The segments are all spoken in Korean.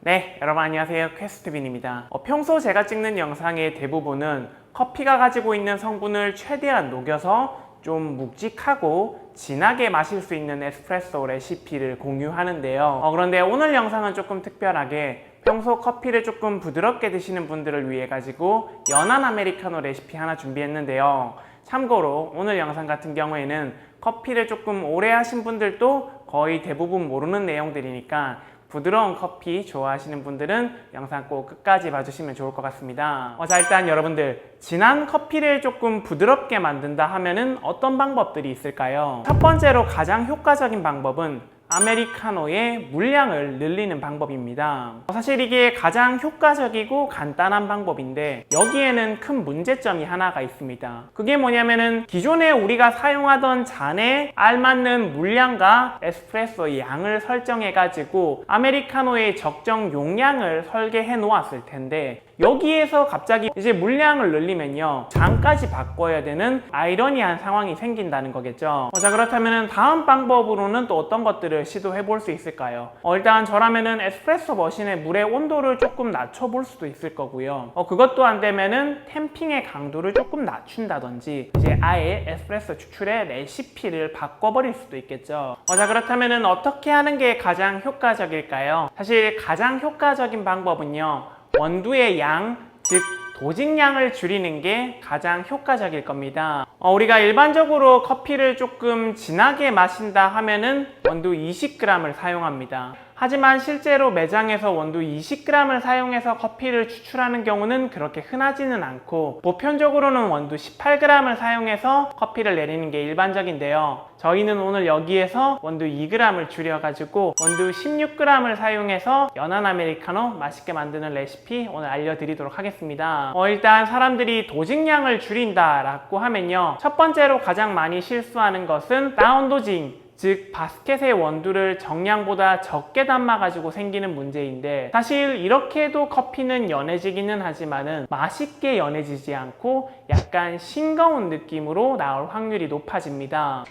네, 여러분 안녕하세요. 퀘스트빈입니다. 평소 제가 찍는 영상의 대부분은 커피가 가지고 있는 성분을 최대한 녹여서 좀 묵직하고 진하게 마실 수 있는 에스프레소 레시피를 공유하는데요. 그런데 오늘 영상은 조금 특별하게 평소 커피를 조금 부드럽게 드시는 분들을 위해 가지고 연한 아메리카노 레시피 하나 준비했는데요. 참고로 오늘 영상 같은 경우에는 커피를 조금 오래 하신 분들도 거의 대부분 모르는 내용들이니까 부드러운 커피 좋아하시는 분들은 영상 꼭 끝까지 봐주시면 좋을 것 같습니다. 자, 일단 여러분들 진한 커피를 조금 부드럽게 만든다 하면은 어떤 방법들이 있을까요? 첫 번째로 가장 효과적인 방법은 아메리카노의 물량을 늘리는 방법입니다. 사실 이게 가장 효과적이고 간단한 방법인데 여기에는 큰 문제점이 하나가 있습니다. 그게 뭐냐면은 기존에 우리가 사용하던 잔에 알맞는 물량과 에스프레소 양을 설정해 가지고 아메리카노의 적정 용량을 설계해 놓았을 텐데 여기에서 갑자기 이제 물량을 늘리면요 잔까지 바꿔야 되는 아이러니한 상황이 생긴다는 거겠죠. 자, 그렇다면 다음 방법으로는 또 어떤 것들을 시도해 볼 수 있을까요? 일단 저라면은 에스프레소 머신의 물의 온도를 조금 낮춰 볼 수도 있을 거고요. 그것도 안 되면은 템핑의 강도를 조금 낮춘다든지 이제 아예 에스프레소 추출의 레시피를 바꿔버릴 수도 있겠죠. 자, 그렇다면은 어떻게 하는 게 가장 효과적일까요? 사실 가장 효과적인 방법은요 원두의 양, 즉 도직량을 줄이는 게 가장 효과적일 겁니다. 우리가 일반적으로 커피를 조금 진하게 마신다 하면은 원두 20g을 사용합니다. 하지만 실제로 매장에서 원두 20g을 사용해서 커피를 추출하는 경우는 그렇게 흔하지는 않고 보편적으로는 원두 18g을 사용해서 커피를 내리는 게 일반적인데요. 저희는 오늘 여기에서 원두 2g을 줄여가지고 원두 16g을 사용해서 연한 아메리카노 맛있게 만드는 레시피 오늘 알려드리도록 하겠습니다. 일단 사람들이 도직량을 줄인다라고 하면요 첫 번째로 가장 많이 실수하는 것은 다운도징, 즉 바스켓의 원두를 정량보다 적게 담아가지고 생기는 문제인데 사실 이렇게 해도 커피는 연해지기는 하지만은 맛있게 연해지지 않고 약간 싱거운 느낌으로 나올 확률이 높아집니다.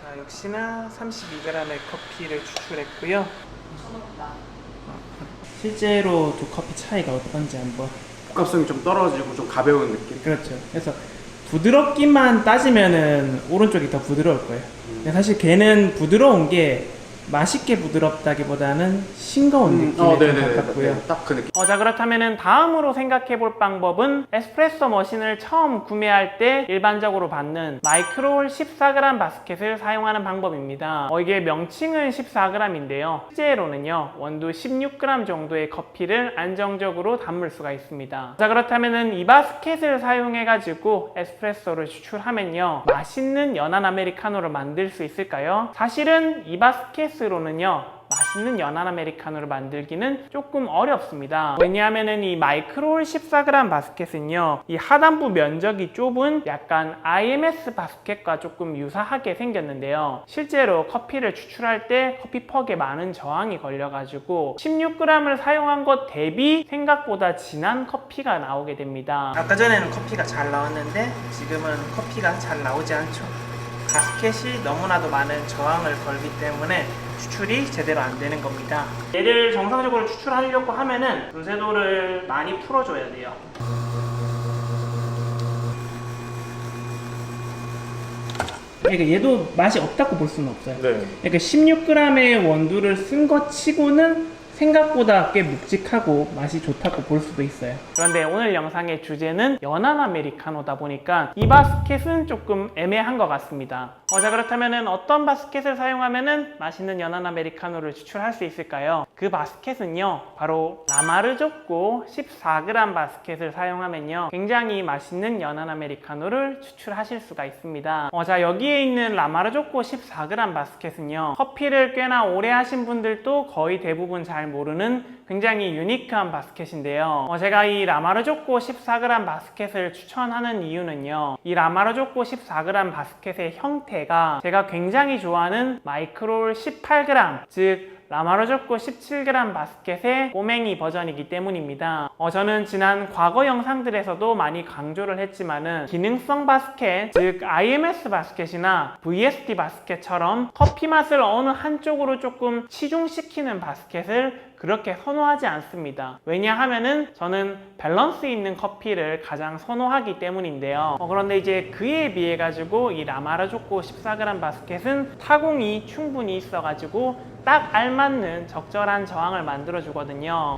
자, 역시나 32g의 커피를 추출했고요. 실제로 두 커피 차이가 어떤지 한번. 값성이 좀 떨어지고 좀 가벼운 느낌. 그렇죠. 그래서 부드럽기만 따지면은 오른쪽이 더 부드러울 거예요. 근데 사실 걔는 부드러운 게 맛있게 부드럽다기보다는 싱거운 느낌에 좀 가깝고요. 딱 그 느낌. 자, 그렇다면은 다음으로 생각해 볼 방법은 에스프레소 머신을 처음 구매할 때 일반적으로 받는 마이크로홀 14g 바스켓을 사용하는 방법입니다. 이게 명칭은 14g인데요. 실제로는요 원두 16g 정도의 커피를 안정적으로 담을 수가 있습니다. 자, 그렇다면은 이 바스켓을 사용해 가지고 에스프레소를 추출하면요 맛있는 연한 아메리카노를 만들 수 있을까요? 사실은 이 바스켓으로는요 맛있는 연한 아메리카노를 만들기는 조금 어렵습니다. 왜냐하면 이 마이크로홀 14g 바스켓은요 이 하단부 면적이 좁은 약간 IMS 바스켓과 조금 유사하게 생겼는데요 실제로 커피를 추출할 때 커피퍽에 많은 저항이 걸려가지고 16g을 사용한 것 대비 생각보다 진한 커피가 나오게 됩니다. 아까 전에는 커피가 잘 나왔는데 지금은 커피가 잘 나오지 않죠. 바스켓이 너무나도 많은 저항을 걸기 때문에 추출이 제대로 안 되는 겁니다. 얘를 정상적으로 추출하려고 하면은 분쇄도를 많이 풀어줘야 돼요. 그러니까 얘도 맛이 없다고 볼 수는 없어요. 네. 그러니까 16g의 원두를 쓴 것 치고는 생각보다 꽤 묵직하고 맛이 좋다고 볼 수도 있어요. 그런데 오늘 영상의 주제는 연한 아메리카노다 보니까 이 바스켓은 조금 애매한 것 같습니다. 자, 그렇다면 어떤 바스켓을 사용하면 맛있는 연한 아메리카노를 추출할 수 있을까요? 그 바스켓은요 바로 라마르조코 14g 바스켓을 사용하면요 굉장히 맛있는 연한 아메리카노를 추출하실 수가 있습니다. 자, 여기에 있는 라마르조코 14g 바스켓은요 커피를 꽤나 오래 하신 분들도 거의 대부분 잘 모르는 굉장히 유니크한 바스켓인데요. 제가 이 라마르조코 14g 바스켓을 추천하는 이유는요 이 라마르조코 14g 바스켓의 형태가 제가 굉장히 좋아하는 마이크로홀 18g 즉 라마르조코 17g 바스켓의 꼬맹이 버전이기 때문입니다. 저는 지난 과거 영상들에서도 많이 강조를 했지만은 기능성 바스켓, 즉 IMS 바스켓이나 VST 바스켓처럼 커피 맛을 어느 한쪽으로 조금 치중시키는 바스켓을 그렇게 선호하지 않습니다. 왜냐하면은 저는 밸런스 있는 커피를 가장 선호하기 때문인데요. 그런데 이제 그에 비해 가지고 이 라마르조코 14g 바스켓은 타공이 충분히 있어 가지고 딱 알맞는 적절한 저항을 만들어 주거든요.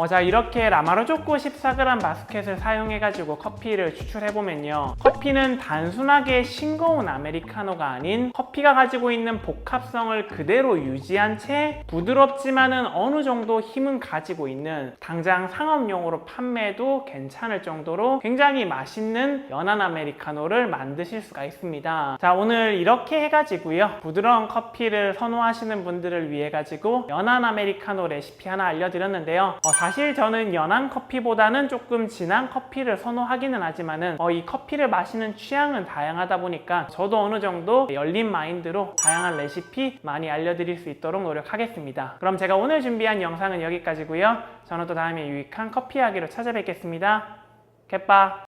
자, 이렇게 라마르조코 14g 바스켓을 사용해가지고 커피를 추출해보면요. 커피는 단순하게 싱거운 아메리카노가 아닌 커피가 가지고 있는 복합성을 그대로 유지한 채 부드럽지만은 어느 정도 힘은 가지고 있는, 당장 상업용으로 판매도 괜찮을 정도로 굉장히 맛있는 연한 아메리카노를 만드실 수가 있습니다. 자, 오늘 이렇게 해가지고요. 부드러운 커피를 선호하시는 분들을 위해 가지고 연한 아메리카노 레시피 하나 알려드렸는데요. 사실 저는 연한 커피보다는 조금 진한 커피를 선호하기는 하지만은 이 커피를 마시는 취향은 다양하다 보니까 저도 어느 정도 열린 마인드로 다양한 레시피 많이 알려드릴 수 있도록 노력하겠습니다. 그럼 제가 오늘 준비한 영상은 여기까지고요. 저는 또 다음에 유익한 커피 이야기로 찾아뵙겠습니다. 갯바.